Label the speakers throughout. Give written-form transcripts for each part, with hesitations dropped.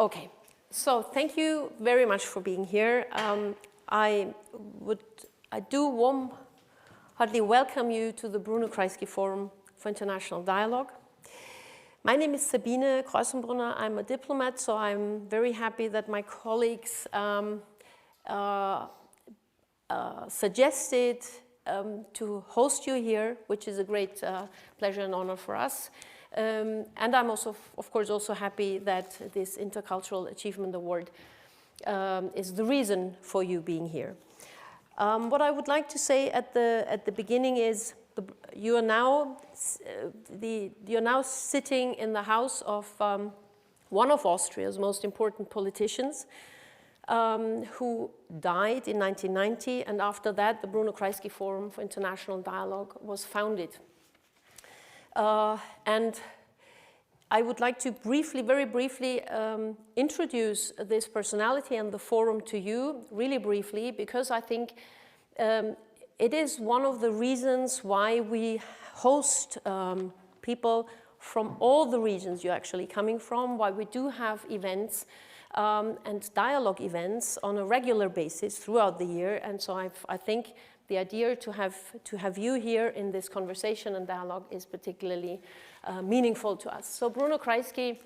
Speaker 1: Okay, so thank you very much for being here. I do heartily welcome you to the Bruno Kreisky Forum for International Dialogue. My name is Sabine Kreuzenbrunner. I'm a diplomat, so I'm very happy that my colleagues suggested to host you here, which is a great pleasure and honor for us. And I'm also, of course, also happy that this Intercultural Achievement Award is the reason for you being here. What I would like to say at the beginning is you are now sitting in the house of one of Austria's most important politicians who died in 1990, and after that the Bruno Kreisky Forum for International Dialogue was founded. And I would like to very briefly introduce this personality and the forum to you, really briefly, because I think it is one of the reasons why we host people from all the regions you're actually coming from, why we do have events and dialogue events on a regular basis throughout the year. And so I think the idea to have you here in this conversation and dialogue is particularly meaningful to us. So Bruno Kreisky,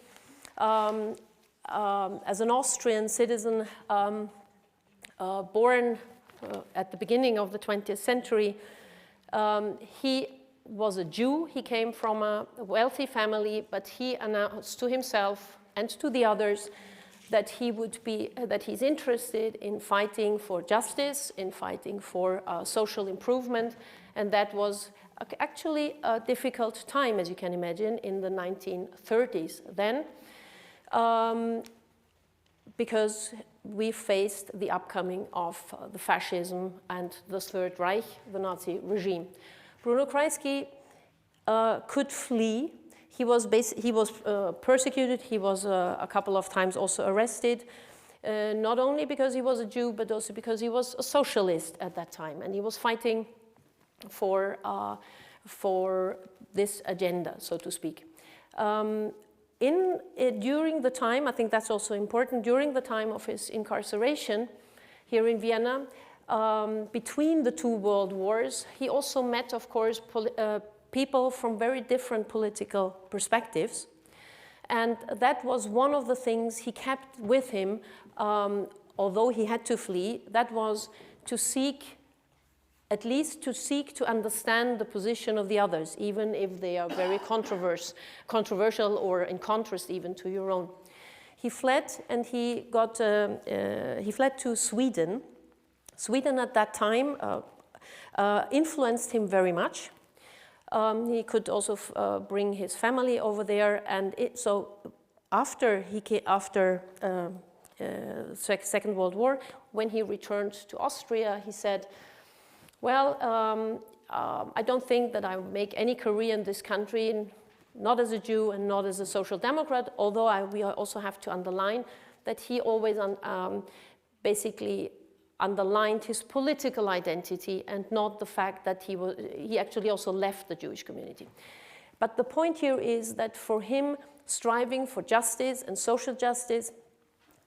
Speaker 1: as an Austrian citizen, born at the beginning of the 20th century, he was a Jew. He came from a wealthy family, but he announced to himself and to the others that he's interested in fighting for justice, in fighting for social improvement, and that was actually a difficult time, as you can imagine, in the 1930s then, because we faced the upcoming of the fascism and the Third Reich, the Nazi regime. Bruno Kreisky could flee. He was persecuted. He was a couple of times also arrested, not only because he was a Jew, but also because he was a socialist at that time, and he was fighting for this agenda, so to speak. During the time, I think that's also important, during the time of his incarceration here in Vienna, between the two world wars, he also met, of course, people from very different political perspectives. And that was one of the things he kept with him, although he had to flee. That was to seek, at least to seek to understand the position of the others, even if they are very controversial or in contrast even to your own. He fled, and he fled to Sweden. Sweden at that time influenced him very much. He could also bring his family over there, and so after Second World War, when he returned to Austria, he said, well, I don't think that I will make any career in this country, not as a Jew and not as a social democrat, although we also have to underline that he always basically underlined his political identity and not the fact that he actually also left the Jewish community. But the point here is that for him, striving for justice and social justice,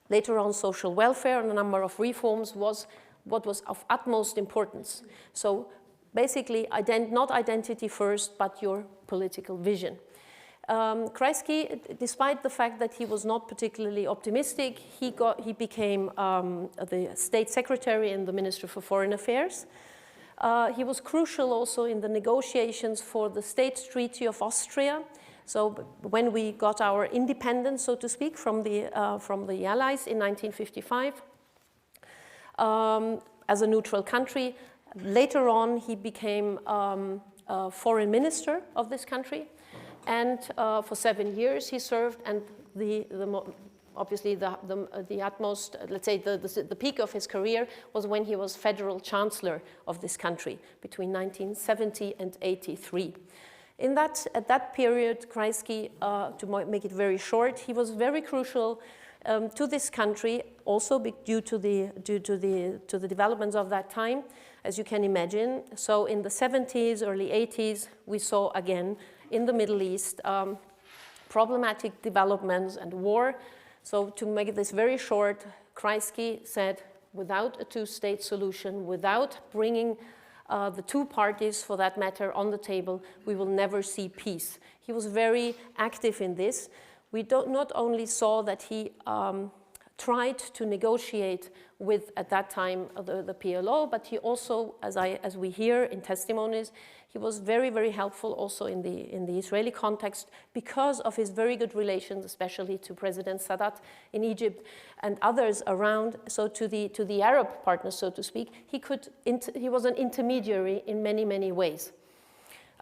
Speaker 1: later on social welfare and a number of reforms was what was of utmost importance. So basically, not identity first, but your political vision. Kreisky, despite the fact that he was not particularly optimistic, he became the state secretary in the Ministry for Foreign Affairs. He was crucial also in the negotiations for the State Treaty of Austria. So when we got our independence, so to speak, from the Allies in 1955, as a neutral country. Later on, he became foreign minister of this country. And for 7 years he served, and obviously the utmost, let's say the peak of his career was when he was federal chancellor of this country between 1970 and 83. At that period, Kreisky, to make it very short, he was very crucial to this country, also due to the developments of that time, as you can imagine. So in the 70s, early 80s, we saw again in the Middle East problematic developments and war. So to make this very short, Kreisky said, without a two-state solution, without bringing the two parties, for that matter, on the table, we will never see peace. He was very active in this. We not only saw that he tried to negotiate with, at that time, the PLO, but he also, as we hear in testimonies, he was very, very helpful also in the Israeli context because of his very good relations, especially to President Sadat in Egypt and others around. So to the Arab partners, so to speak, he was an intermediary in many, many ways.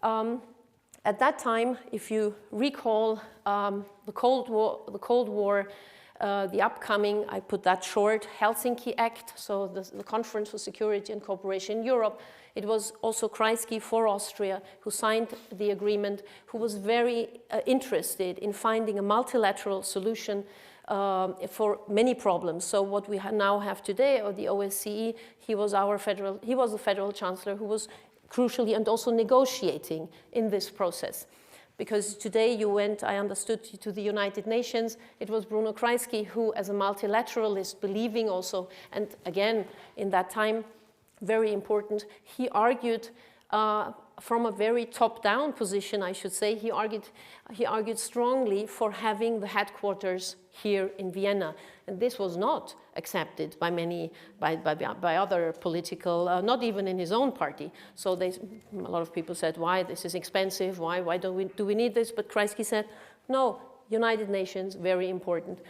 Speaker 1: At that time, if you recall the Cold War, the upcoming, I put that short, Helsinki Act, so the Conference for Security and Cooperation in Europe, it was also Kreisky for Austria who signed the agreement, who was very interested in finding a multilateral solution for many problems. So what we now have today, or the OSCE, he was the federal chancellor who was crucially and also negotiating in this process. Because today you went, I understood, to the United Nations, it was Bruno Kreisky who, as a multilateralist, believing also, and again, in that time, very important, he argued from a very top-down position, I should say, he argued strongly for having the headquarters here in Vienna. And this was not accepted by many, by other political, not even in his own party. So a lot of people said, why, this is expensive, why do we need this? But Kreisky said, no, United Nations, very important.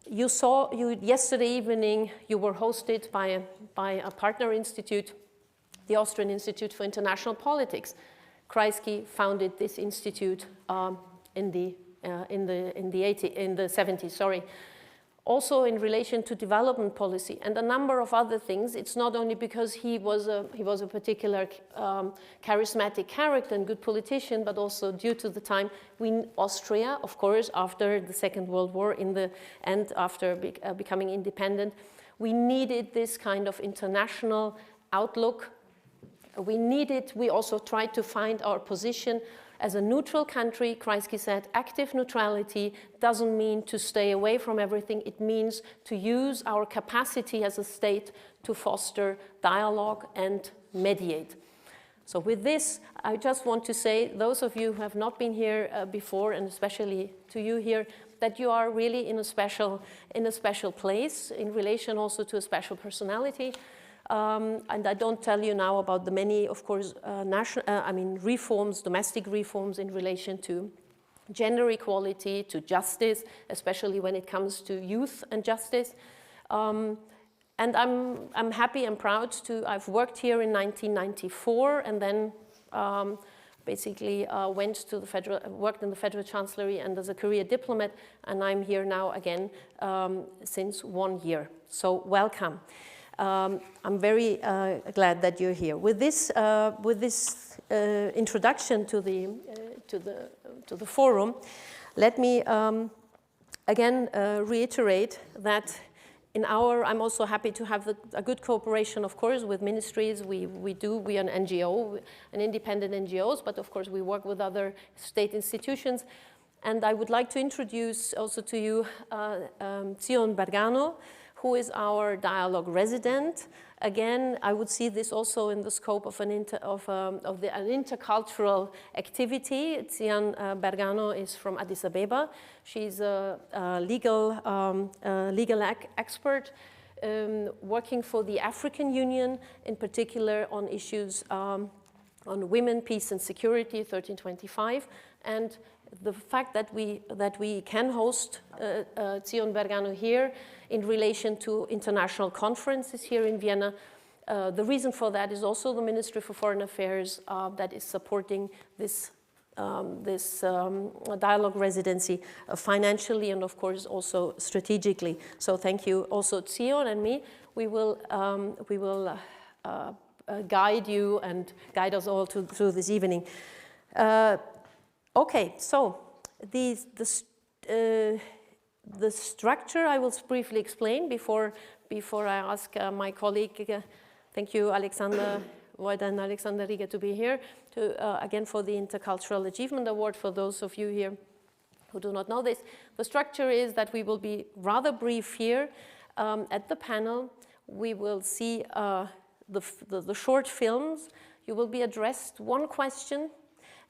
Speaker 1: Yesterday evening, you were hosted by a partner institute, the Austrian Institute for International Politics. Kreisky founded this institute in the 70s, sorry. Also in relation to development policy and a number of other things. It's not only because he was a particular charismatic character and good politician, but also due to the time Austria, of course, after the Second World War and after becoming independent, we needed this kind of international outlook. We also tried to find our position as a neutral country. Kreisky said, active neutrality doesn't mean to stay away from everything. It means to use our capacity as a state to foster dialogue and mediate. So with this, I just want to say, those of you who have not been here before, and especially to you here, that you are really in a special place in relation also to a special personality. And I don't tell you now about the many, of course, reforms, domestic reforms in relation to gender equality, to justice, especially when it comes to youth and justice. And I'm happy and proud I've worked here in 1994 and then basically worked in the Federal Chancellery and as a career diplomat, and I'm here now again since 1 year. So welcome. I'm very glad that you're here. With this introduction to the forum, let me again reiterate that I'm also happy to have a good cooperation, of course, with ministries. We are an NGO, an independent NGOs, but of course we work with other state institutions. And I would like to introduce also to you Zion Bergano, who is our dialogue resident. Again, I would see this also in the scope of an intercultural activity. Zion Bergano is from Addis Abeba. She's a legal expert working for the African Union, in particular on issues on women, peace and security, 1325. And the fact that we can host Zion Bergano here in relation to international conferences here in Vienna, the reason for that is also the Ministry for Foreign Affairs that is supporting this dialogue residency financially and of course also strategically. So thank you also Zion and me. We will guide you and guide us all through this evening. Okay, so the structure I will briefly explain before I ask my colleague, thank you Alexander Wojda and Alexander Riga to be here, again for the Intercultural Achievement Award for those of you here who do not know this. The structure is that we will be rather brief here. At the panel, we will see the short films. You will be addressed one question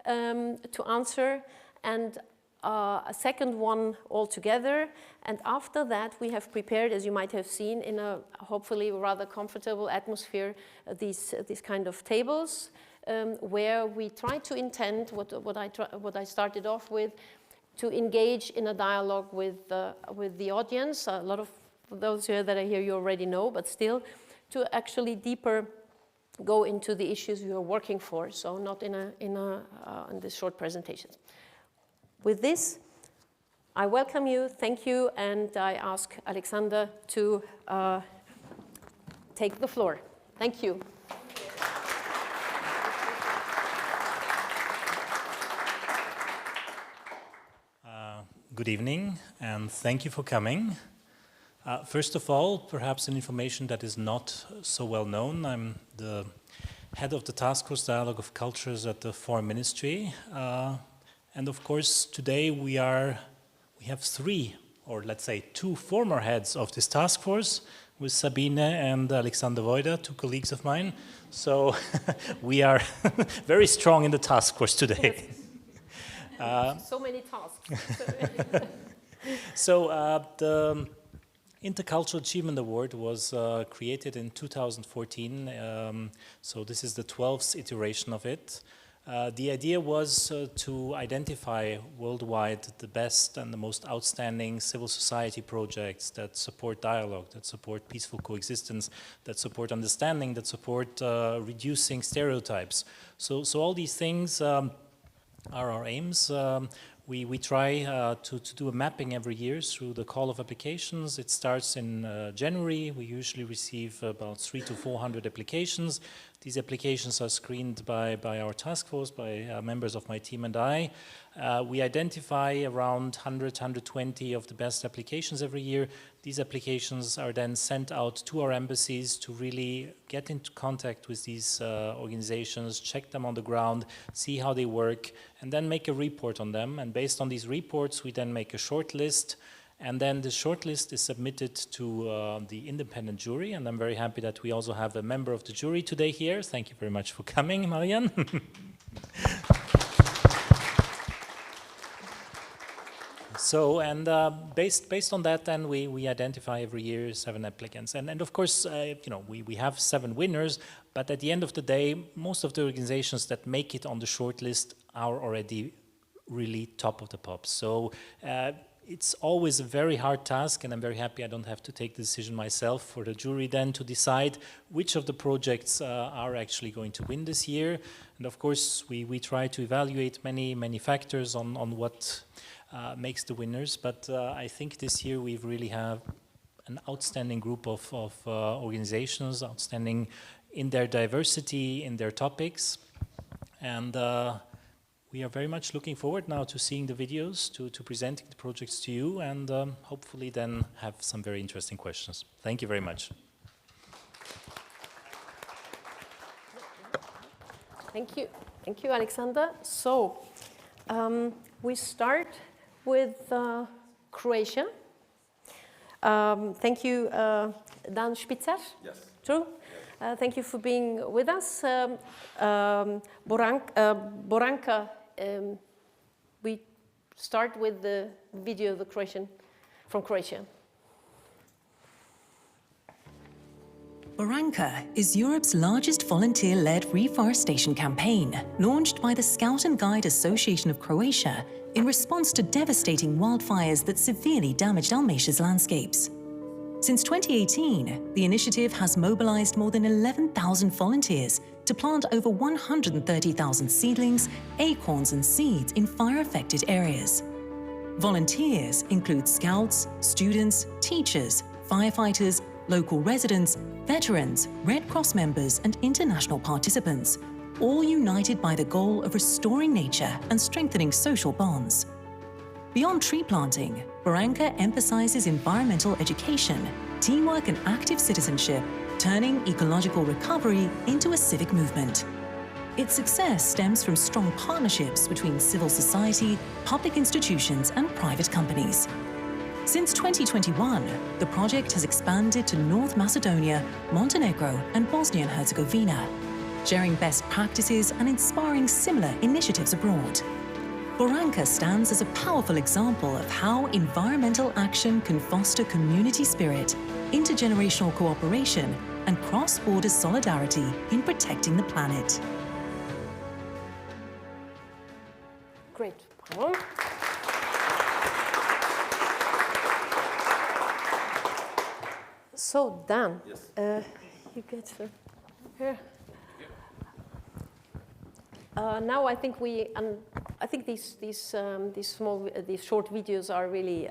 Speaker 1: to answer, and a second one altogether. And after that, we have prepared, as you might have seen, in a hopefully rather comfortable atmosphere, these kind of tables, where we try to intend what I started off with, to engage in a dialogue with the audience. A lot of those here that I hear you already know, but still, to actually deeper go into the issues you are working for. So not in this short presentation. With this, I welcome you, thank you, and I ask Alexander to take the floor. Thank you.
Speaker 2: Good evening, and thank you for coming. First of all, perhaps an information that is not so well known. I'm the head of the Task Force Dialogue of Cultures at the Foreign Ministry. And of course, today we have three, or let's say two former heads of this task force, with Sabine and Alexander Wojda, two colleagues of mine. So we are very strong in the task force today.
Speaker 1: So many tasks.
Speaker 2: So the Intercultural Achievement Award was created in 2014. So this is the 12th iteration of it. The idea was to identify worldwide the best and the most outstanding civil society projects that support dialogue, that support peaceful coexistence, that support understanding, that support reducing stereotypes. So all these things are our aims. We try to do a mapping every year through the call of applications. It starts in January. We usually receive about 300 to 400 applications. These applications are screened by our task force, by members of my team and I. We identify around 100, 120 of the best applications every year. These applications are then sent out to our embassies to really get into contact with these organizations, check them on the ground, see how they work, and then make a report on them. And based on these reports, we then make a short list. And then the short list is submitted to the independent jury. And I'm very happy that we also have a member of the jury today here. Thank you very much for coming, Marianne. So, and based on that, then we identify every year 7 applicants. And of course, you know, we have 7 winners, but at the end of the day, most of the organizations that make it on the short list are already really top of the pops. So it's always a very hard task, and I'm very happy I don't have to take the decision myself, for the jury then to decide which of the projects are actually going to win this year. And of course, we try to evaluate many factors on what makes the winners, but I think this year we really have an outstanding group of organizations, outstanding in their diversity, in their topics, and we are very much looking forward now to seeing the videos, to presenting the projects to you, and hopefully then have some very interesting questions. Thank you very much.
Speaker 1: Thank you, Alexander. So we start with Croatia. Thank you, Dan Spitzer.
Speaker 3: Yes.
Speaker 1: True. Thank you for being with us. Boranka, we start with the video of from Croatia.
Speaker 4: Boranka is Europe's largest volunteer-led reforestation campaign, launched by the Scout and Guide Association of Croatia in response to devastating wildfires that severely damaged Dalmatia's landscapes. Since 2018, the initiative has mobilized more than 11,000 volunteers to plant over 130,000 seedlings, acorns and seeds in fire-affected areas. Volunteers include scouts, students, teachers, firefighters, local residents, veterans, Red Cross members and international participants, all united by the goal of restoring nature and strengthening social bonds. Beyond tree planting, Boranka emphasizes environmental education, teamwork and active citizenship, turning ecological recovery into a civic movement. Its success stems from strong partnerships between civil society, public institutions, and private companies. Since 2021, the project has expanded to North Macedonia, Montenegro, and Bosnia and Herzegovina, sharing best practices and inspiring similar initiatives abroad. Boranka stands as a powerful example of how environmental action can foster community spirit, intergenerational cooperation, and cross-border solidarity in protecting the planet.
Speaker 1: Great. Bruno. So Dan,
Speaker 3: Yes.
Speaker 1: You get here. Now I think these short videos are really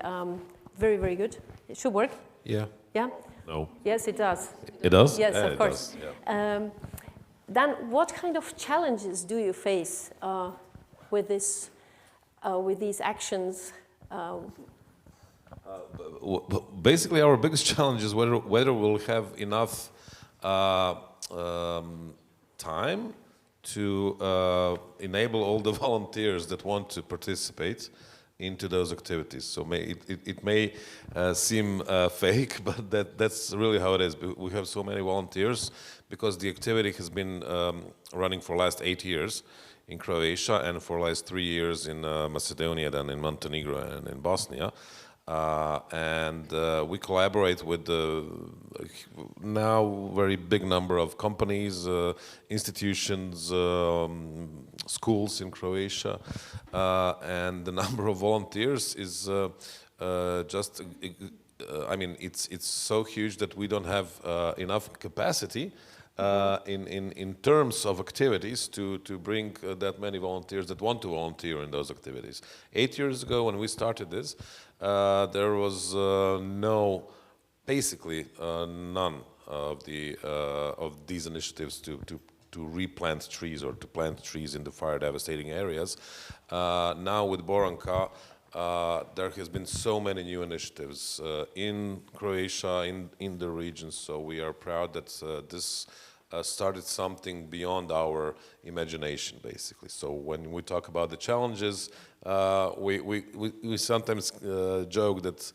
Speaker 1: very, very good. It should work.
Speaker 3: Yeah.
Speaker 1: Yeah.
Speaker 3: No.
Speaker 1: Yes, it does.
Speaker 3: It does?
Speaker 1: Yes,
Speaker 3: Yeah,
Speaker 1: of
Speaker 3: it
Speaker 1: course.
Speaker 3: does, yeah.
Speaker 1: Dan, what kind of challenges do you face with these actions?
Speaker 3: Basically, our biggest challenge is whether we'll have enough time to enable all the volunteers that want to participate into those activities. So it may seem fake, but that's really how it is. We have so many volunteers because the activity has been running for the last 8 years in Croatia and for the last 3 years in Macedonia, then in Montenegro and in Bosnia. We collaborate with the now very big number of companies, institutions, schools in Croatia, and the number of volunteers is it's so huge that we don't have enough capacity in terms of activities to bring that many volunteers that want to volunteer in those activities. 8 years ago, when we started this, there was basically none of these initiatives to replant trees or to plant trees in the fire devastating areas. Now with Boranka, there has been so many new initiatives in Croatia, in the region, so we are proud that this started something beyond our imagination, basically. So when we talk about the challenges, we sometimes joke that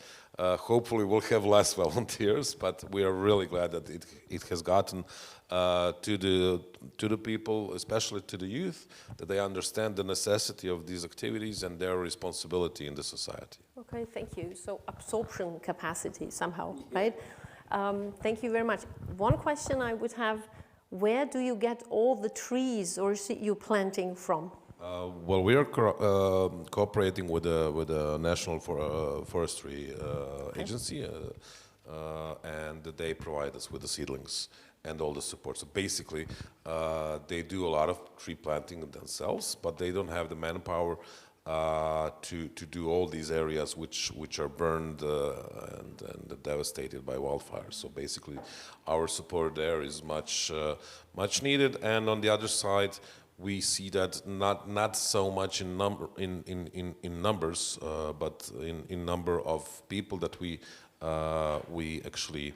Speaker 3: hopefully we'll have less volunteers, but we are really glad that it has gotten to the people, especially to the youth, that they understand the necessity of these activities and their responsibility in the society.
Speaker 1: Okay, thank you. So absorption capacity somehow, right? Thank you very much. One question I would have, where do you get all the trees or you're planting from?
Speaker 3: Well, we are cooperating with the National Forestry Agency, and they provide us with the seedlings and all the support. So basically, they do a lot of tree planting themselves, but they don't have the manpower to do all these areas which are burned and devastated by wildfires. So basically, our support there is much needed. And on the other side, we see that not so much in numbers, but in number of people that we actually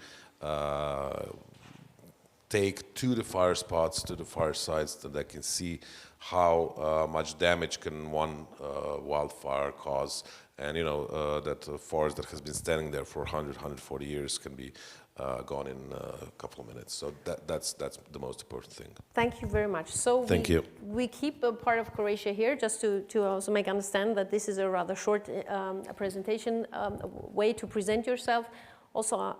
Speaker 3: take to the fire spots, to the fire sites, that they can see how much damage can one wildfire cause, and that a forest that has been standing there for 140 years can be gone in a couple of minutes. So that's the most important thing.
Speaker 1: Thank you very much. So
Speaker 3: Thank you.
Speaker 1: We keep a part of Croatia here just to also make understand that this is a rather short presentation, way to present yourself. Also,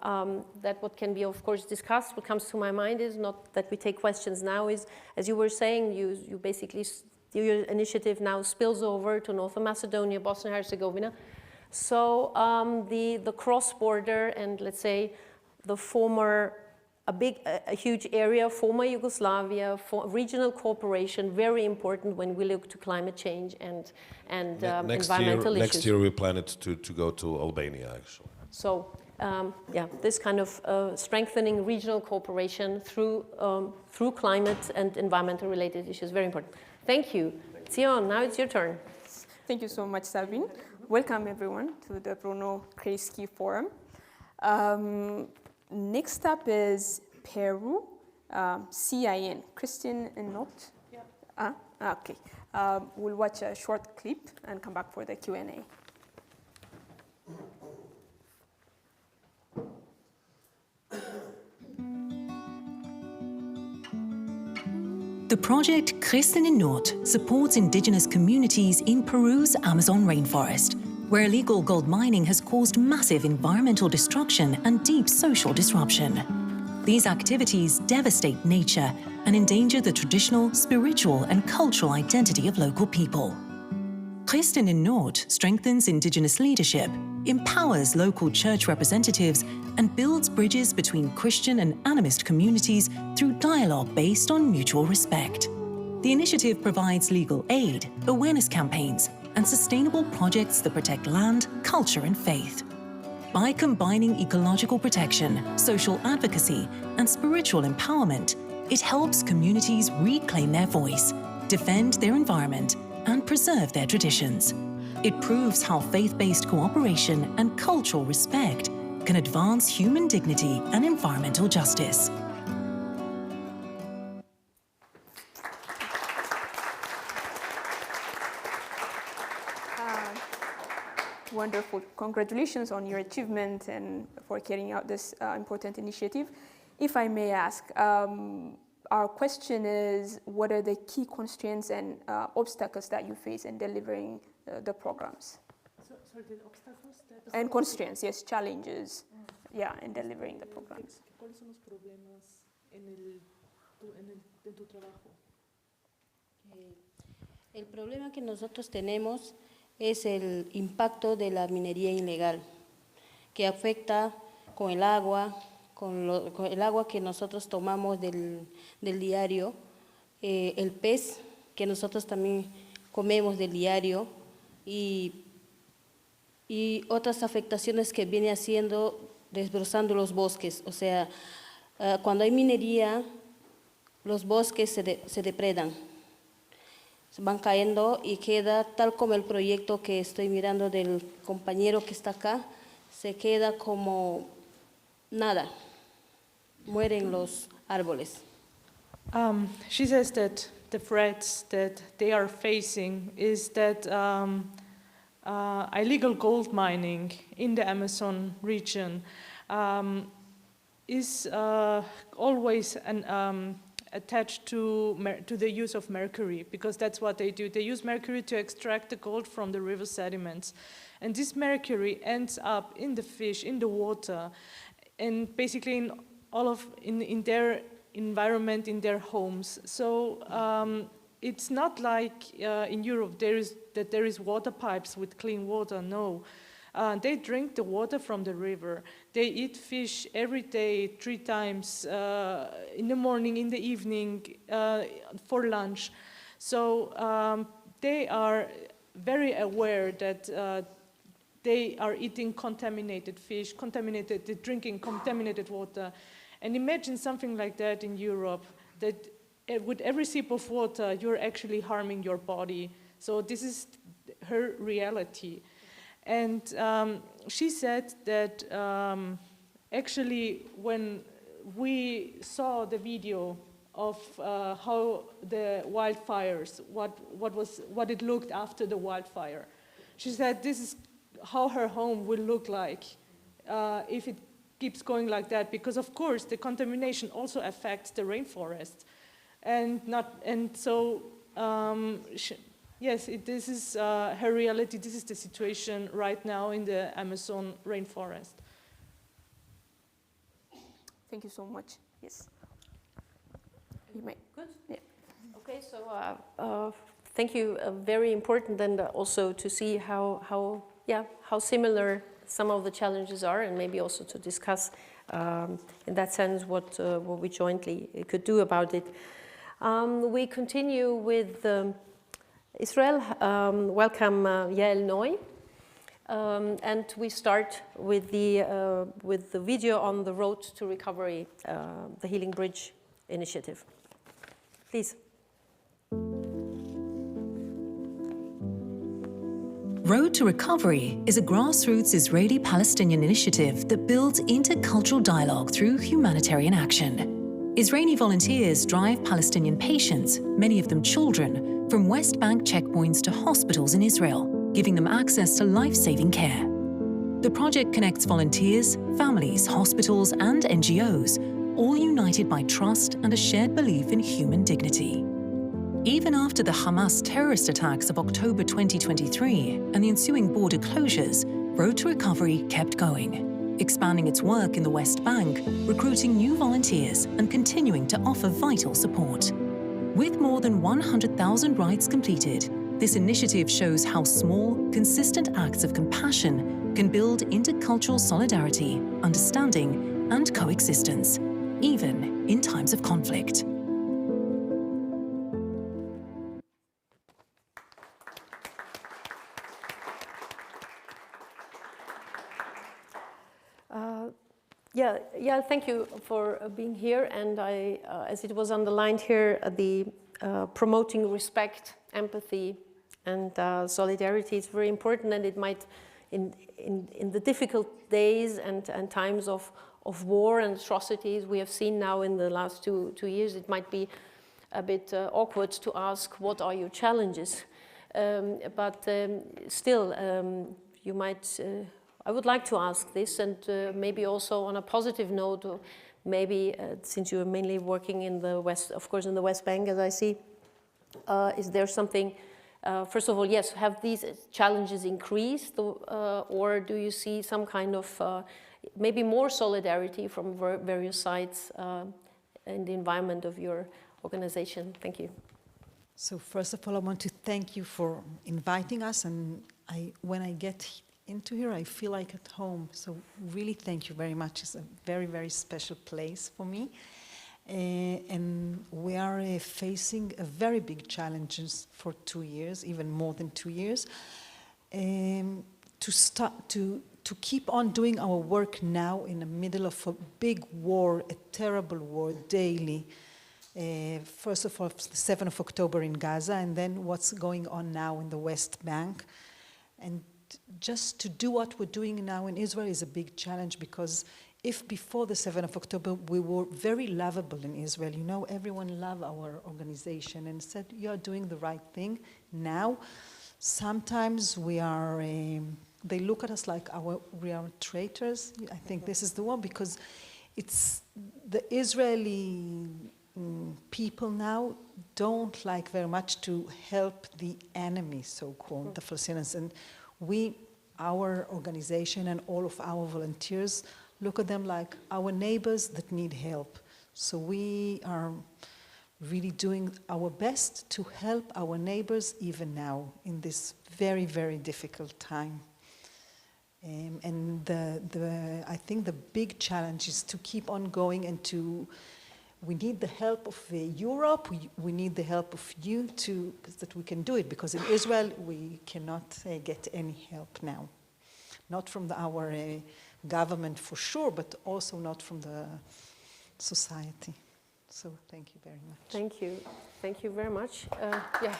Speaker 1: that what can be, of course, discussed, what comes to my mind is not that we take questions now, is, as you were saying, you basically, your initiative now spills over to North Macedonia, Bosnia and Herzegovina. So the cross-border and, let's say, the former, a huge area, former Yugoslavia, for regional cooperation, very important when we look to climate change and environmental issues.
Speaker 3: Next year we plan it to go to Albania, actually.
Speaker 1: So, this kind of strengthening regional cooperation through climate and environmental related issues, very important. Thank you. Zion, now it's your turn.
Speaker 5: Thank you so much, Sabine. Welcome everyone to the Bruno Kreisky Forum. Next up is Peru, CIN, Christian and Not. Okay. We'll watch a short clip and come back for the Q&A.
Speaker 4: The project Christen in Noord supports indigenous communities in Peru's Amazon rainforest, where illegal gold mining has caused massive environmental destruction and deep social disruption. These activities devastate nature and endanger the traditional, spiritual and cultural identity of local people. Christen in Noord strengthens indigenous leadership, empowers local church representatives and builds bridges between Christian and animist communities through dialogue based on mutual respect. The initiative provides legal aid, awareness campaigns and sustainable projects that protect land, culture and faith. By combining ecological protection, social advocacy and spiritual empowerment, it helps communities reclaim their voice, defend their environment and preserve their traditions. It proves how faith-based cooperation and cultural respect can advance human dignity and environmental justice.
Speaker 5: Wonderful. Congratulations on your achievement and for carrying out this important initiative. If I may ask, our question is, what are the key constraints and obstacles that you face in delivering the programs?
Speaker 6: Sorry, the obstacles?
Speaker 5: And constraints, yes, challenges, yeah, in delivering the programs.
Speaker 6: ¿Cuáles son los problemas en tu trabajo?
Speaker 7: El problema que nosotros tenemos es el impacto de la minería ilegal, que afecta con el agua, con el agua que nosotros tomamos del diario, el pez que nosotros también comemos del diario y otras afectaciones que viene haciendo desbrozando los bosques. O sea, cuando hay minería, los bosques se depredan, se van cayendo y queda tal como el proyecto que estoy mirando del compañero que está acá, se queda como nada, mueren los árboles.
Speaker 6: She says that the threats that they are facing is that illegal gold mining in the Amazon region is always attached to the use of mercury, because that's what they do. They use mercury to extract the gold from the river sediments. And this mercury ends up in the fish, in the water, and basically in their environment, in their homes. So it's not like in Europe there is water pipes with clean water, no. They drink the water from the river. They eat fish every day, 3 times, in the morning, in the evening, for lunch. So they are very aware that they are eating contaminated fish, they're drinking contaminated water. And imagine something like that in Europe, that with every sip of water, you're actually harming your body. So this is her reality. And she said that actually when we saw the video of how the wildfires, what it looked after the wildfire, she said this is how her home will look like if it keeps going like that, because of course the contamination also affects the rainforest, yes, this is her reality. This is the situation right now in the Amazon rainforest.
Speaker 5: Thank you so much. Yes. You may.
Speaker 1: Good.
Speaker 5: Yeah.
Speaker 1: Okay, so thank you. Very important, and also to see how similar some of the challenges are, and maybe also to discuss in that sense what we jointly could do about it. We continue with Israel. Welcome, Yael Noy, and we start with the video on the Road to Recovery, the Healing Bridge initiative. Please.
Speaker 4: Road to Recovery is a grassroots Israeli-Palestinian initiative that builds intercultural dialogue through humanitarian action. Israeli volunteers drive Palestinian patients, many of them children, from West Bank checkpoints to hospitals in Israel, giving them access to life-saving care. The project connects volunteers, families, hospitals, and NGOs, all united by trust and a shared belief in human dignity. Even after the Hamas terrorist attacks of October 2023 and the ensuing border closures, Road to Recovery kept going, expanding its work in the West Bank, recruiting new volunteers, and continuing to offer vital support. With more than 100,000 rides completed, this initiative shows how small, consistent acts of compassion can build intercultural solidarity, understanding, and coexistence, even in times of conflict.
Speaker 1: Yeah, thank you for being here. And as it was underlined here, the promoting respect, empathy, and solidarity is very important. And it might, in the difficult days and times of war and atrocities we have seen now in the last two years, it might be a bit awkward to ask, what are your challenges? But still, you might. I would like to ask this, and maybe also on a positive note, or maybe since you are mainly working in the West, of course, in the West Bank, as I see, is there something? First of all, yes, have these challenges increased, or do you see some kind of maybe more solidarity from various sides in the environment of your organization? Thank you.
Speaker 8: So first of all, I want to thank you for inviting us, and when I get into here, I feel like at home. So really thank you very much. It's a very, very special place for me. And we are facing a very big challenges for 2 years, even more than 2 years. To keep on doing our work now in the middle of a big war, a terrible war, daily. First of all, the 7th of October in Gaza, and then what's going on now in the West Bank. And just to do what we're doing now in Israel is a big challenge, because if before the 7th of October we were very lovable in Israel, you know, everyone loved our organization and said, you're doing the right thing. Now, sometimes we are, they look at us like we are traitors. I think this is the one, because it's the Israeli people now don't like very much to help the enemy, so-called, the Palestinians. And our organization and all of our volunteers look at them like our neighbors that need help. So we are really doing our best to help our neighbors even now in this very, very difficult time. And I think the big challenge is to keep on going, and we need the help of Europe, we need the help of you that we can do it, because in Israel we cannot get any help now. Not from our government for sure, but also not from the society. So thank you very much.
Speaker 1: Thank you. Thank you very much. Yeah.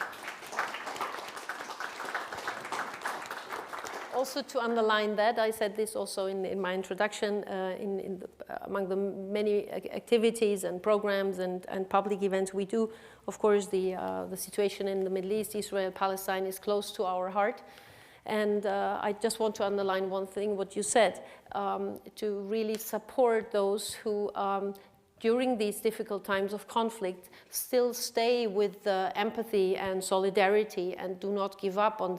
Speaker 1: Also, to underline that, I said this also in my introduction, among the many activities and programs and public events we do, of course, the situation in the Middle East, Israel, Palestine, is close to our heart. And I just want to underline one thing, what you said, to really support those who, during these difficult times of conflict, still stay with empathy and solidarity and do not give up on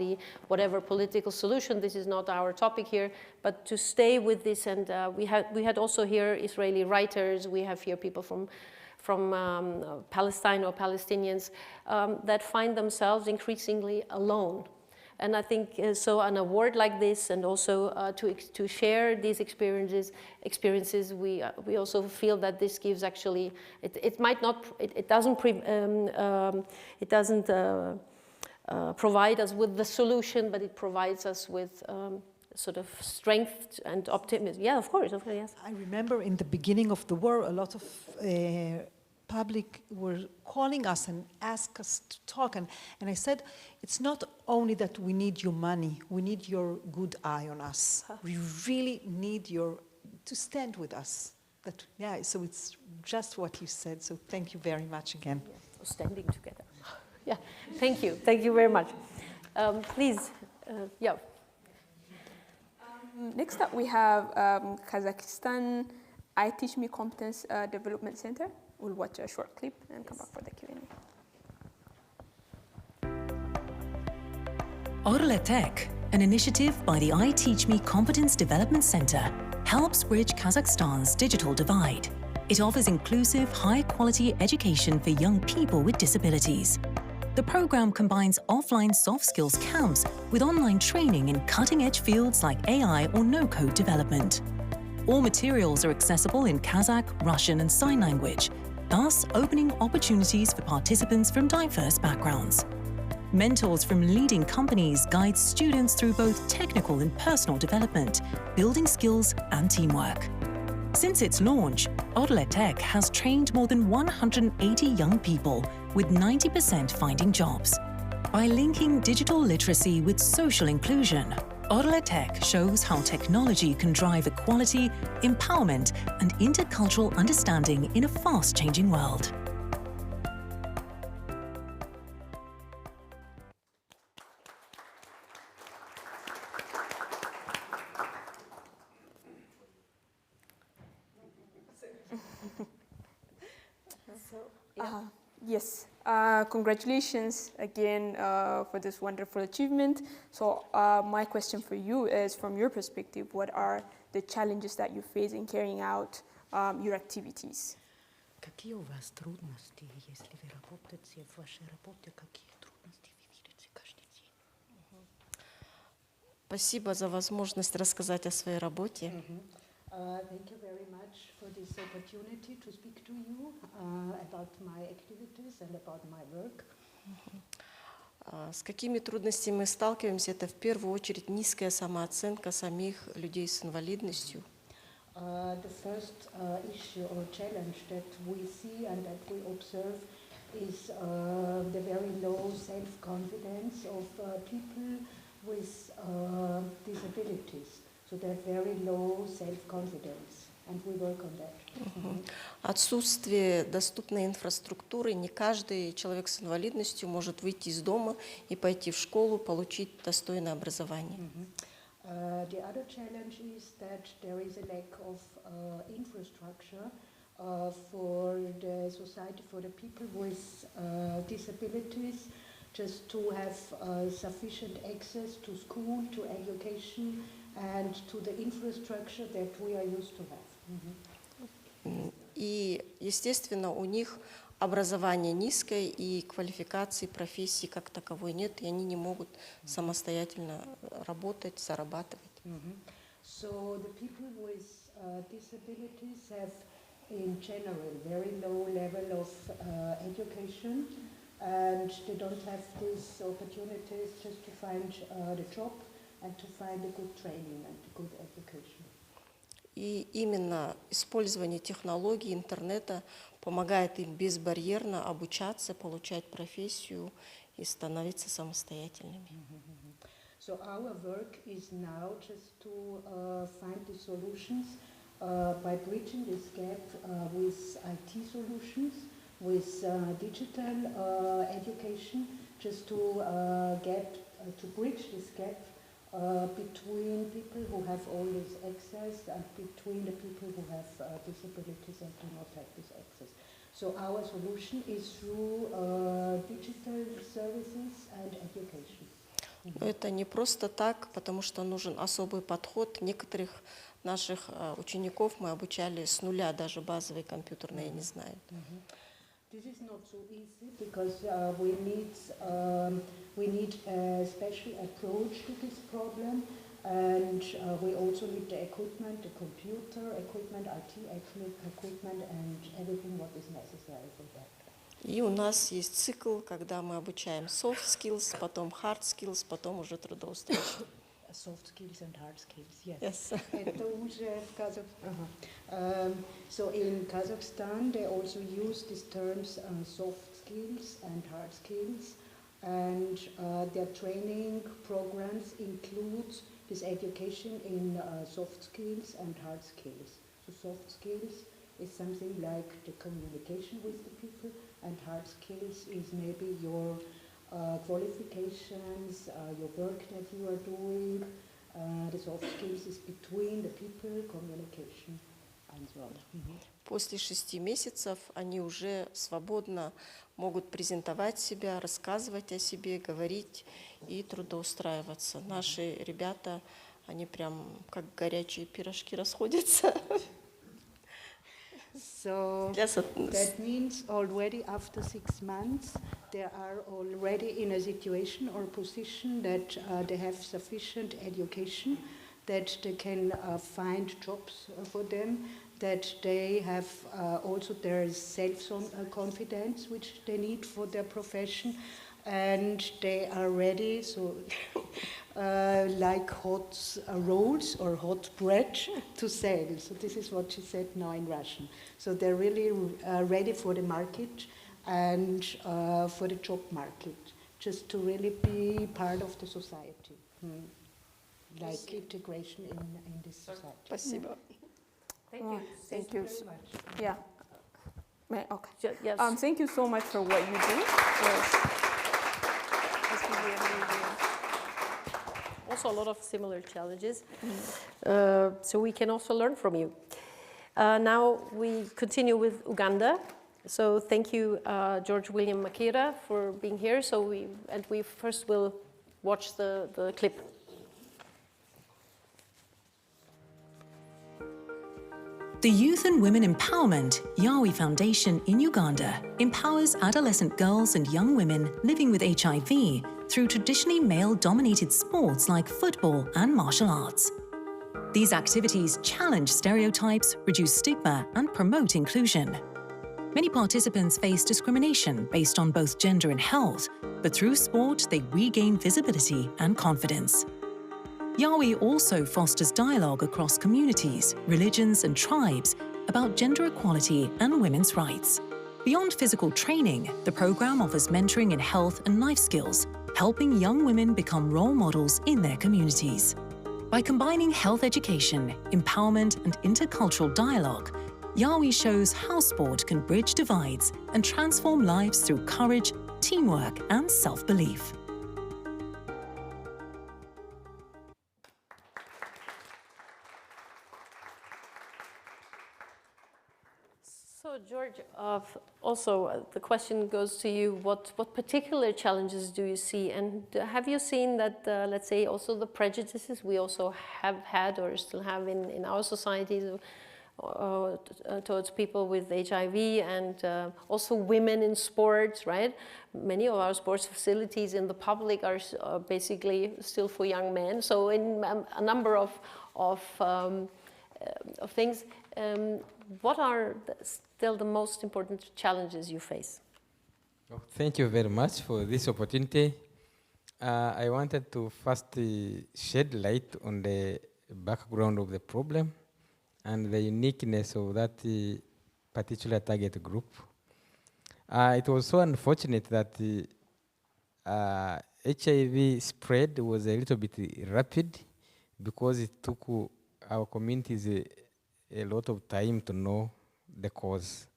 Speaker 1: whatever political solution. This is not our topic here, but to stay with this. And we had also here Israeli writers. We have here people from Palestine or Palestinians that find themselves increasingly alone. And I think so an award like this, and also to share these experiences, we also feel that this gives actually, it might not, it doesn't provide us with the solution, but it provides us with sort of strength and optimism. Yeah, of course, yes.
Speaker 8: I remember in the beginning of the war, a lot of public were calling us and asked us to talk, and I said, it's not only that we need your money, we need your good eye on us. We really need to stand with us. so it's just what you said. So thank you very much again.
Speaker 1: Yeah, so standing together. Yeah, thank you very much. Please, yeah.
Speaker 5: Next up, we have Kazakhstan I Teach Me Competence Development Center. We'll watch a short clip and come back for the Q&A.
Speaker 4: Orletek, an initiative by the I Teach Me Competence Development Center, helps bridge Kazakhstan's digital divide. It offers inclusive, high-quality education for young people with disabilities. The program combines offline soft skills camps with online training in cutting-edge fields like AI or no-code development. All materials are accessible in Kazakh, Russian and sign language, thus opening opportunities for participants from diverse backgrounds. Mentors from leading companies guide students through both technical and personal development, building skills and teamwork. Since its launch, Orletek has trained more than 180 young people, with 90% finding jobs. By linking digital literacy with social inclusion, Orletek shows how technology can drive equality, empowerment, and intercultural understanding in a fast-changing world.
Speaker 5: Yes, congratulations again for this wonderful achievement. So my question for you is, from your perspective, what are the challenges that you face in carrying out your activities?
Speaker 9: Какие у вас трудности, если вы работаете в вашей работе, какие трудности вы видите каждый день?
Speaker 10: Спасибо за возможность рассказать о своей работе.
Speaker 9: Thank you very much for this opportunity to speak to you about my activities and about my work.
Speaker 10: С какими трудностями мы сталкиваемся? Это в первую очередь низкая самооценка самих людей с инвалидностью.
Speaker 9: The first issue or challenge that we see and that we observe is the very low self-confidence of people with disabilities. So they have very low self-confidence, and we work on that.
Speaker 10: Отсутствие доступной инфраструктуры. Не каждый человек с инвалидностью может выйти из дома и пойти в школу, получить достойное образование.
Speaker 9: The other challenge is that there is a lack of infrastructure for the society, for the people with disabilities, just to have sufficient access to school, to education, and to the infrastructure that we are used to have.
Speaker 10: И, естественно, у них образование низкое, и квалификации, профессии как таковой нет, и они не могут самостоятельно работать, зарабатывать.
Speaker 9: So the people with disabilities have, in general, very low level of education, and they don't have these opportunities just to find the job and to find a good training and a good education.
Speaker 10: И именно использование технологий, интернета помогает им безбарьерно обучаться, получать профессию и становиться самостоятельными.
Speaker 9: So our work is now just to find the solutions by bridging this gap with IT solutions, with digital education, just to bridge this gap between people who have all this access and between the people who have disabilities and do not have this access. So our solution is through digital services and education.
Speaker 10: Но это не просто так, потому что нужен особый подход. Некоторых наших учеников мы обучали с нуля, даже базовые компьютерные не знают.
Speaker 9: This is not so easy because we need a special approach to this problem, and we also need the equipment, the computer equipment, IT equipment, and everything what is necessary for that.
Speaker 10: И у нас есть цикл, когда мы обучаем soft skills, потом hard skills, потом уже трудоустройство.
Speaker 9: Soft skills and hard skills, yes.
Speaker 10: Yes.
Speaker 9: Это уже в Kazakhstan. So in Kazakhstan, they also use these terms soft skills and hard skills, and their training programs include this education in soft skills and hard skills. So to soft skills is something like the communication with the people, and hard skills is maybe your qualifications, your work that you are doing. The soft skills is between the people, communication, and so on.
Speaker 10: После 6 месяцев они уже свободно могут презентовать себя, рассказывать о себе, говорить и трудоустраиваться. Наши ребята, они прям как горячие пирожки расходятся.
Speaker 9: So that means already after 6 months, they are already in a situation or position that they have sufficient education, that they can find jobs for them, that they have also their self-confidence which they need for their profession, and they are ready, so like hot rolls or hot bread to sell. So this is what she said now in Russian. So they're really ready for the market and for the job market, just to really be part of the society, like integration in this society.
Speaker 10: Спасибо.
Speaker 1: Thank you.
Speaker 5: Thank you.
Speaker 9: Very much.
Speaker 5: Yeah. Okay.
Speaker 1: Yes.
Speaker 5: Thank you so much for what you do. Yes. This will be amazing.
Speaker 1: Also a lot of similar challenges. So we can also learn from you. Now we continue with Uganda. So thank you, George William Makira, for being here. So we first will watch the clip.
Speaker 4: The Youth and Women Empowerment Yawi Foundation in Uganda empowers adolescent girls and young women living with HIV through traditionally male-dominated sports like football and martial arts. These activities challenge stereotypes, reduce stigma, and promote inclusion. Many participants face discrimination based on both gender and health, but through sport they regain visibility and confidence. Yawi also fosters dialogue across communities, religions, and tribes about gender equality and women's rights. Beyond physical training, the program offers mentoring in health and life skills, helping young women become role models in their communities. By combining health education, empowerment, and intercultural dialogue, Yawi shows how sport can bridge divides and transform lives through courage, teamwork, and self-belief.
Speaker 1: So, George, also the question goes to you, what particular challenges do you see? And have you seen that, let's say, also the prejudices we also have had or still have in our societies towards people with HIV and also women in sports, right? Many of our sports facilities in the public are basically still for young men. So in a number of things, what are still the most important challenges you face?
Speaker 11: Oh, thank you very much for this opportunity. I wanted to first shed light on the background of the problem and the uniqueness of that particular target group. It was so unfortunate that HIV spread was a little bit rapid because it took our communities a lot of time to know the cause.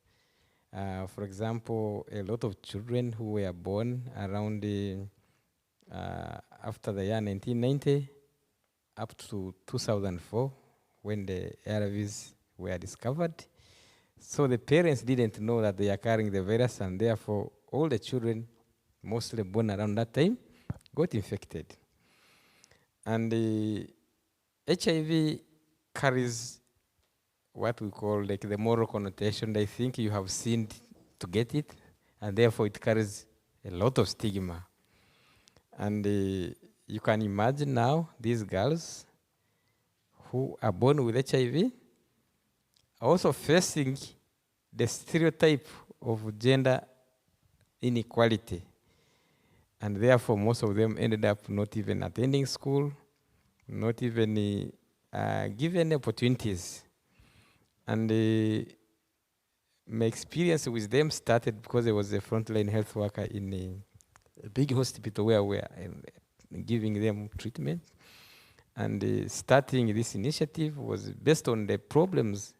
Speaker 11: For example, a lot of children who were born around after the year 1990 up to 2004 when the ARVs were discovered. So the parents didn't know that they are carrying the virus, and therefore all the children, mostly born around that time, got infected. And the HIV carries what we call like the moral connotation. They think you have sinned to get it, and therefore it carries a lot of stigma. And you can imagine now these girls who are born with HIV are also facing the stereotype of gender inequality. And therefore most of them ended up not even attending school, not even given opportunities. And my experience with them started because I was a frontline health worker in a big hospital where we were giving them treatment. And starting this initiative was based on the problems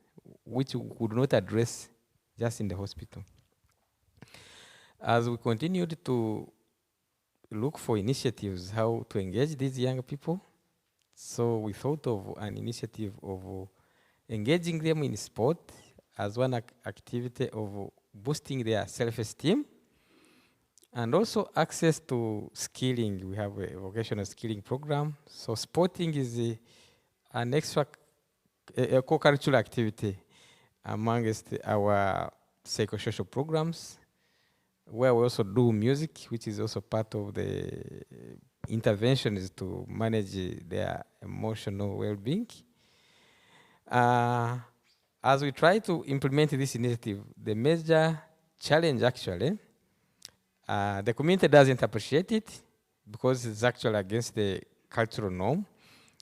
Speaker 11: which we could not address just in the hospital. As we continued to look for initiatives how to engage these young people, so we thought of an initiative of engaging them in sport as one activity of boosting their self-esteem, and also access to skilling. We have a vocational skilling program. So sporting is an extra co-curricular activity amongst our psychosocial programs, where we also do music, which is also part of the interventions to manage their emotional well-being. As we try to implement this initiative, the major challenge actually, the community doesn't appreciate it because it's actually against the cultural norm.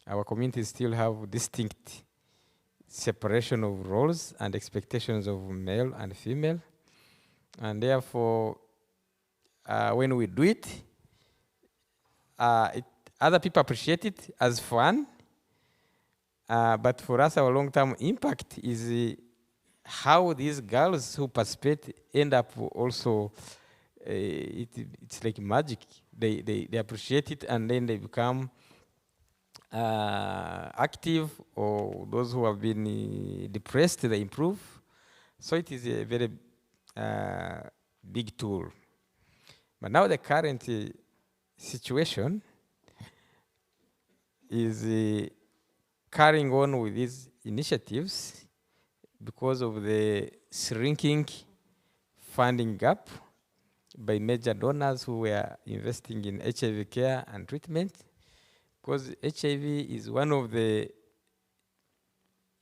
Speaker 11: Our communities still have distinct separation of roles and expectations of male and female. And therefore, when we do it, other people appreciate it as fun. But for us, our long-term impact is how these girls who participate end up also, it's like magic. They appreciate it, and then they become active, or those who have been depressed, they improve. So it is a very big tool. But now the current situation is carrying on with these initiatives because of the shrinking funding gap by major donors who were investing in HIV care and treatment, because HIV is one of the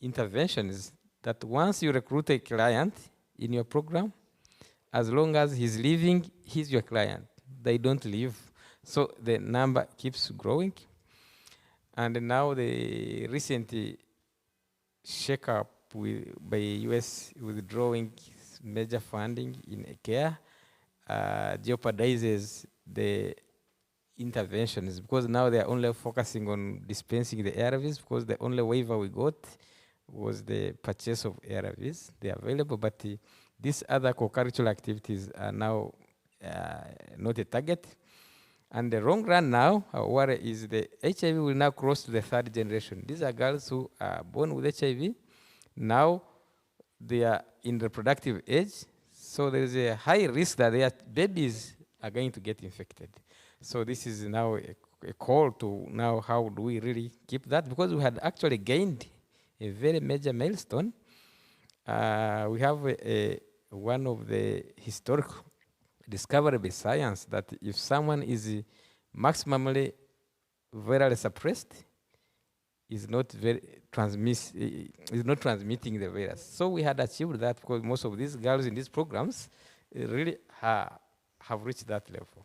Speaker 11: interventions that once you recruit a client in your program, as long as he's living, he's your client. They don't leave. So the number keeps growing. And now the recent shake-up by US withdrawing major funding in care jeopardizes the interventions, because now they are only focusing on dispensing the ARVs, because the only waiver we got was the purchase of ARVs. They are available, but these other co-curricular activities are now not a target. And the long run now, our worry is the HIV will now cross to the third generation. These are girls who are born with HIV. Now they are in reproductive age, so there is a high risk that their babies are going to get infected. So this is now a call to now how do we really keep that, because we had actually gained a very major milestone. We have one of the historic discovery by science that if someone is maximally virally suppressed, is not transmitting the virus. So we had achieved that because most of these girls in these programs really have reached that level.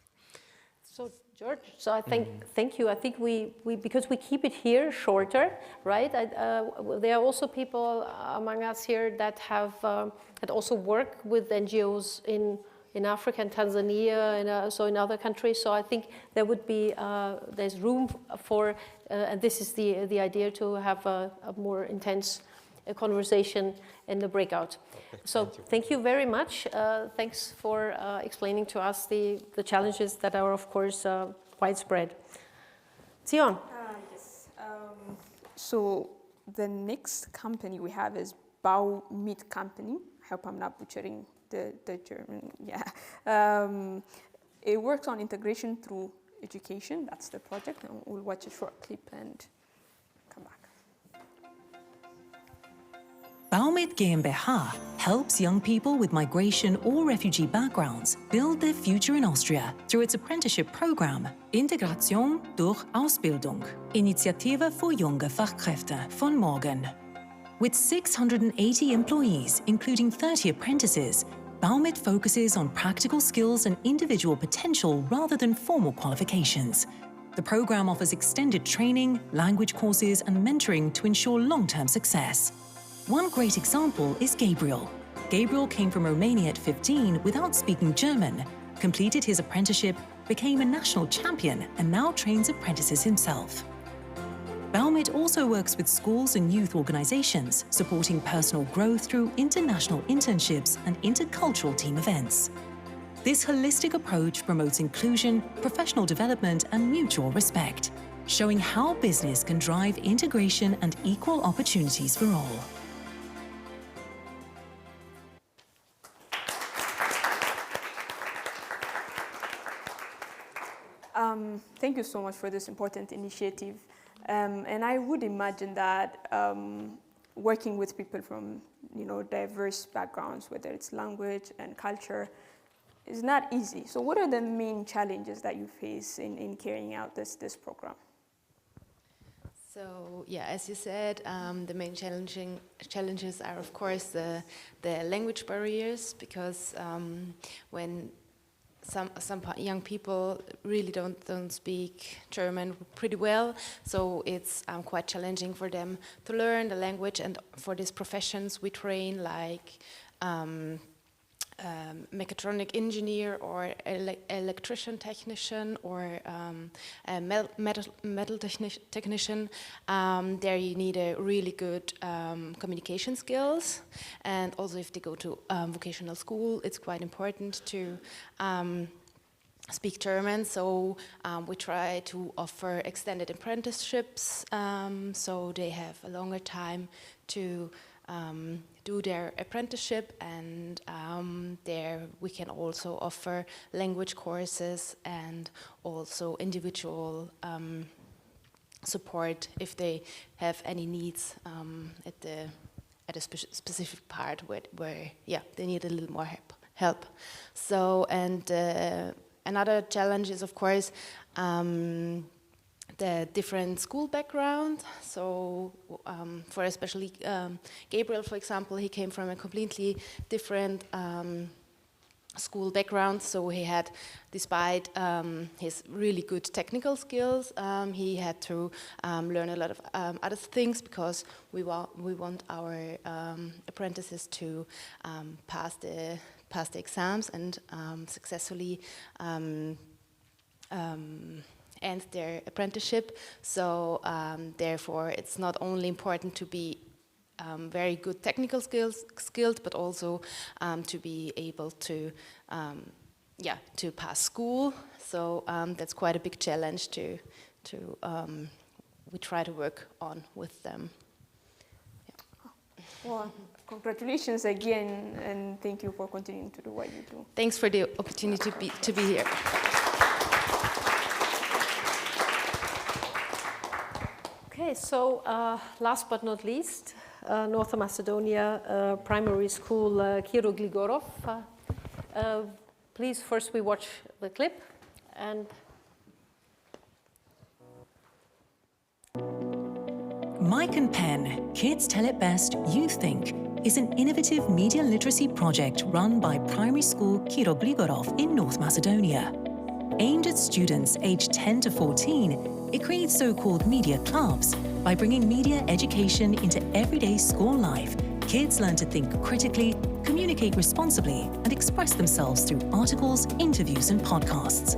Speaker 1: So George, so I think, thank you. I think we because we keep it here shorter, right? There are also people among us here that have that also work with NGOs in Africa and Tanzania, and so in other countries. So I think there would be there's room for, and this is the idea, to have a more intense conversation in the breakout. Okay, so thank you very much. Thanks for explaining to us the challenges that are, of course, widespread. Sion.
Speaker 5: Yes. So the next company we have is Bau Meat Company. I hope I'm not butchering the German. Yeah. It works on integration through education. That's the project. And we'll watch a short clip and come back.
Speaker 4: Baumit GmbH helps young people with migration or refugee backgrounds build their future in Austria through its apprenticeship program Integration durch Ausbildung, Initiative für junge Fachkräfte von morgen. With 680 employees, including 30 apprentices, Baumit focuses on practical skills and individual potential rather than formal qualifications. The program offers extended training, language courses, and mentoring to ensure long-term success. One great example is Gabriel. Gabriel came from Romania at 15 without speaking German, completed his apprenticeship, became a national champion, and now trains apprentices himself. Baumit also works with schools and youth organizations, supporting personal growth through international internships and intercultural team events. This holistic approach promotes inclusion, professional development, and mutual respect, showing how business can drive integration and equal opportunities for all.
Speaker 5: Thank you so much for this important initiative. And I would imagine that working with people from diverse backgrounds, whether it's language and culture, is not easy. So what are the main challenges that you face in carrying out this program?
Speaker 12: So yeah, as you said, the main challenges are of course the language barriers, because when some young people really don't speak German pretty well, so it's quite challenging for them to learn the language. And for these professions we train, like mechatronic engineer or electrician technician or a metal technician, there you need a really good communication skills. And also if they go to vocational school, it's quite important to speak German. So we try to offer extended apprenticeships, so they have a longer time to do their apprenticeship, and there we can also offer language courses and also individual support if they have any needs at a specific part where they need a little more help. So, and another challenge is of course the different school background. So for especially Gabriel, for example, he came from a completely different school background. So he had, despite his really good technical skills, he had to learn a lot of other things, because we want our apprentices to pass the exams and successfully end their apprenticeship. So therefore it's not only important to be very good technical skilled, but also to be able to pass school. So that's quite a big challenge to we try to work on with them.
Speaker 5: Well, congratulations again, and thank you for continuing to do what you do.
Speaker 12: Thanks for the opportunity to be here.
Speaker 1: Okay, so last but not least, North Macedonia primary school Kiro Gligorov. Please, first we watch the clip and.
Speaker 4: Mike and Pen, Kids Tell It Best, You Think, is an innovative media literacy project run by primary school Kiro Gligorov in North Macedonia. Aimed at students aged 10 to 14, it creates so-called media clubs. By bringing media education into everyday school life, kids learn to think critically, communicate responsibly, and express themselves through articles, interviews, and podcasts.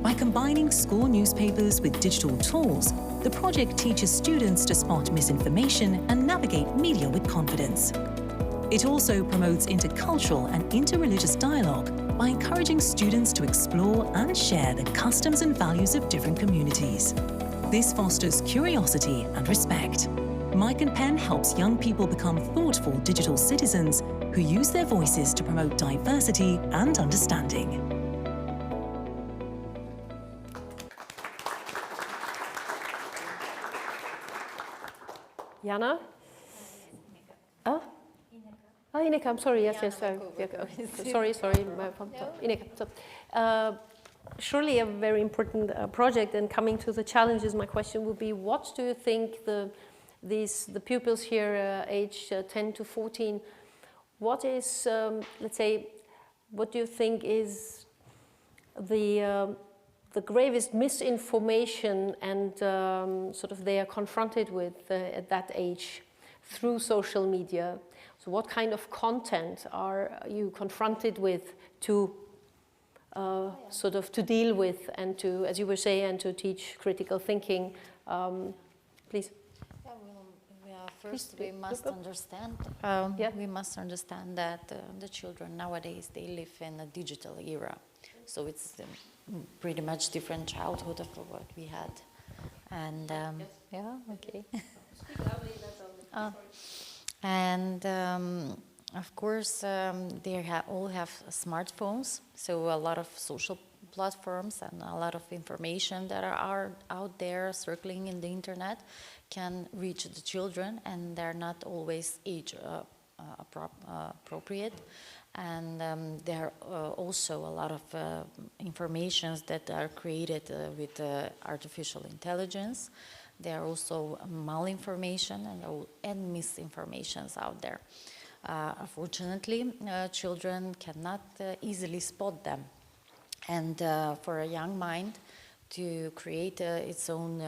Speaker 4: By combining school newspapers with digital tools, the project teaches students to spot misinformation and navigate media with confidence. It also promotes intercultural and interreligious dialogue by encouraging students to explore and share the customs and values of different communities. This fosters curiosity and respect. Mike and Pen helps young people become thoughtful digital citizens who use their voices to promote diversity and understanding.
Speaker 1: Jana? Ineka, I'm sorry, yes, sorry. Ineka. So, surely a very important project, and coming to the challenges, my question would be, what do you think the pupils here aged 10 to 14, what is, let's say, what do you think is the gravest misinformation and sort of they are confronted with at that age through social media? So what kind of content are you confronted with to sort of to deal with and to, as you were saying, and to teach critical thinking? please.
Speaker 13: First, we must understand. We must understand that the children nowadays, they live in a digital era, so it's pretty much different childhood of what we had. And yeah, okay. And of course, they all have smartphones, so a lot of social platforms and a lot of information that are out there circling in the internet can reach the children, and they're not always age appropriate. And there are also a lot of informations that are created with artificial intelligence. There are also malinformation and misinformations out there. Unfortunately, children cannot easily spot them. And for a young mind to create its own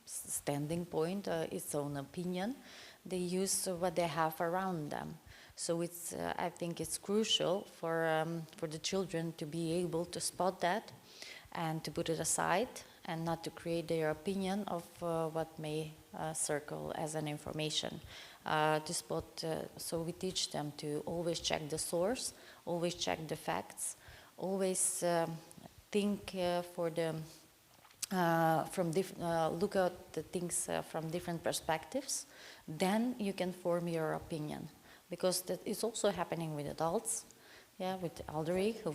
Speaker 13: standing point, its own opinion, they use what they have around them. So it's, I think it's crucial for the children to be able to spot that and to put it aside and not to create their opinion of what may circle as an information. To spot, so we teach them to always check the source, always check the facts, always think look at the things from different perspectives. Then you can form your opinion, because that is also happening with adults, with elderly who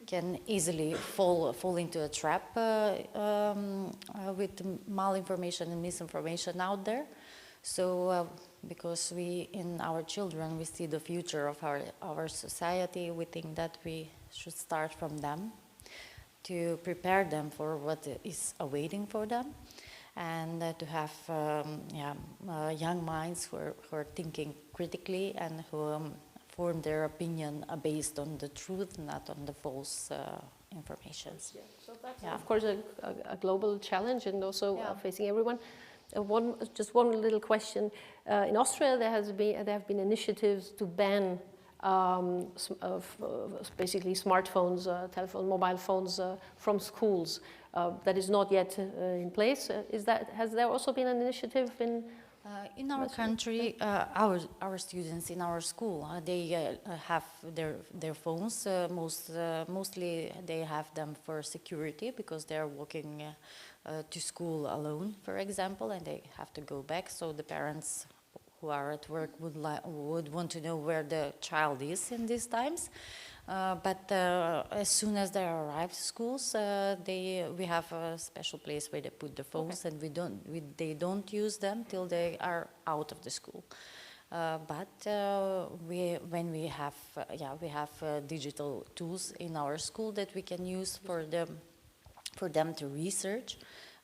Speaker 13: can easily fall into a trap with malinformation and misinformation out there. So because in our children, we see the future of our society, we think that we should start from them to prepare them for what is awaiting for them, and to have young minds who are thinking critically and who form their opinion based on the truth, not on the false informations.
Speaker 1: Yeah. So that's of course a global challenge, and also facing everyone. Just one little question. In Austria, there have been initiatives to ban basically smartphones, mobile phones from schools. That is not yet in place. Has there also been an initiative
Speaker 13: in our country? Our students in our school, they have their phones. Mostly they have them for security, because they are walking to school alone, for example, and they have to go back. So the parents who are at work would want to know where the child is in these times. But as soon as they arrive to schools, we have a special place where they put the phones, and they don't use them till they are out of the school. But when we have digital tools in our school that we can use for them to research,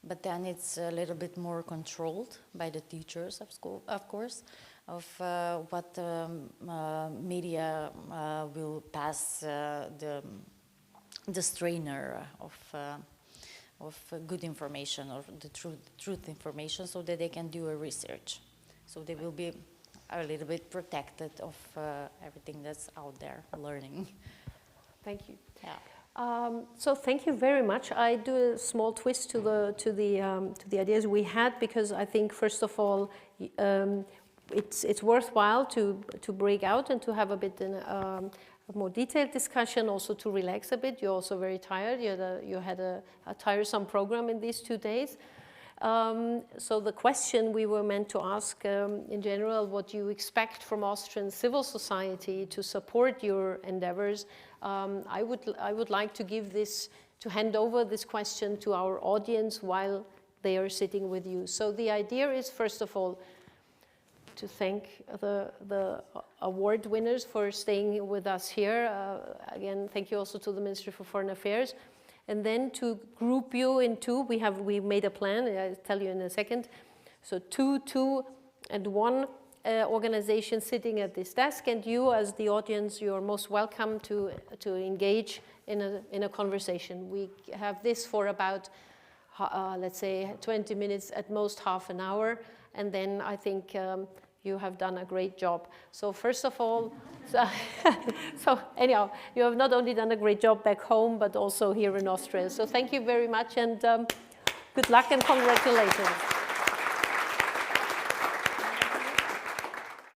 Speaker 13: but then it's a little bit more controlled by the teachers of school, of course, of what media will pass the strainer of good information, or the truth information, so that they can do a research. So they will be a little bit protected of everything that's out there learning.
Speaker 1: Thank you.
Speaker 13: Yeah.
Speaker 1: So thank you very much. I do a small twist to the ideas we had, because I think first of all it's worthwhile to break out and to have a bit a more detailed discussion, also to relax a bit. You're also very tired. You had a tiresome program in these 2 days. So the question we were meant to ask in general, what you expect from Austrian civil society to support your endeavors. I would like to hand over this question to our audience while they are sitting with you. So the idea is, first of all, to thank the award winners for staying with us here. Again, thank you also to the Ministry for Foreign Affairs. And then to group you in two, we made a plan, I'll tell you in a second. So two, and one organization sitting at this desk, and you as the audience, you're most welcome to engage in a conversation. We have this for about, let's say, 20 minutes, at most half an hour, and then I think you have done a great job. So first of all, so anyhow, you have not only done a great job back home, but also here in Austria. So thank you very much, and Good luck and congratulations.